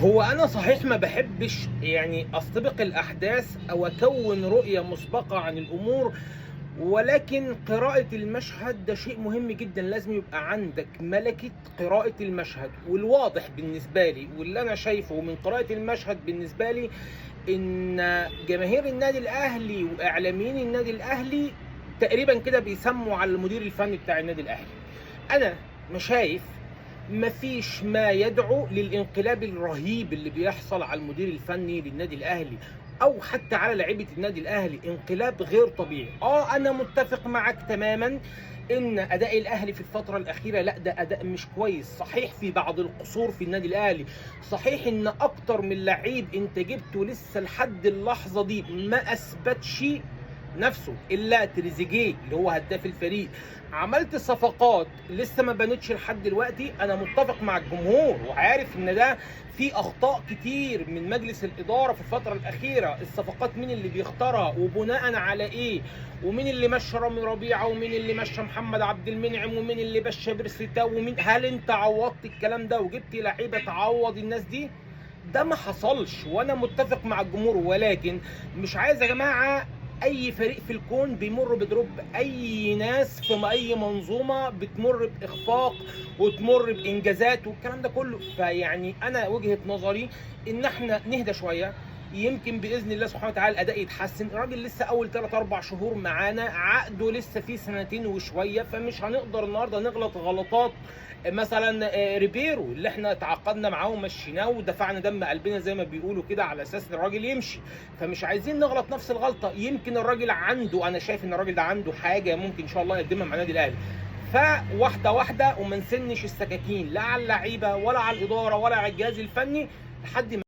هو أنا صحيح ما باحبش يعني أستبق الأحداث أو أكوّن رؤية مسبقة عن الأمور، ولكن قراءة المشهد ده شيء مهم جدًا، لازم يبقى عندك مَلَكة قراءة المشهد، والواضح بالنسبة لي واللي أنا شايفه من قراءة المشهد بالنسبة لي إن جماهير النادي الأهلي وإعلاميين النادي الأهلي تقريبًا كده بيسمّوا على المدير الفني بتاع النادي الأهلي. أنا شايف ما فيش ما يدعو للانقلاب الرهيب اللي بيحصل على المدير الفني للنادي الأهلي أو حتى على لعيبة النادي الأهلي، انقلاب غير طبيعي. أنا متفق معاك تمامًا إن أداء الأهلي في الفترة الأخيرة لأ، ده أداء مش كويس، صحيح في بعض القصور في النادي الأهلي، صحيح إن أكتر من لعيب أنت جبته لسه لحد اللحظة دي ما أثبتش نفسه إلا تريزيجيه اللي هو هداف الفريق. عملت صفقات لسه ما بانتش لحد دلوقتي. انا متفق مع الجمهور وعارف ان ده في اخطاء كتير من مجلس الاداره في الفتره الاخيره. الصفقات مين اللي بيختارها وبناء على ايه، ومين اللي مشى رامي ربيعه، ومين اللي مشى محمد عبد المنعم، ومين اللي مشى بيرسيتاو، ومين هل انت عوضت الكلام ده وجبت لعيبه تعوض الناس دي؟ ده ما حصلش. وانا متفق مع الجمهور، ولكن مش عايز يا جماعه اي فريق في الكون بيمر بدروب، اي ناس في اي منظومه بتمر باخفاق وتمر بانجازات والكلام ده كله. فيعني انا وجهه نظري ان احنا نهدى شويه، يمكن باذن الله سبحانه وتعالى الاداء يتحسن. الراجل لسه اول 3 4 شهور معانا، عقده لسه فيه سنتين وشويه، فمش هنقدر النهارده نغلط غلطات مثلا ريبيرو اللي احنا تعاقدنا معاه ومشيناه ودفعنا دم قلبنا زي ما بيقولوا كده على اساس الراجل يمشي. فمش عايزين نغلط نفس الغلطه. يمكن الراجل عنده، انا شايف ان الراجل ده عنده حاجه ممكن ان شاء الله يقدمها مع النادي الاهلي. فواحده واحده وما نسنش السكاكين لا على اللعيبه ولا على الاداره ولا على الجهاز الفني لحد ما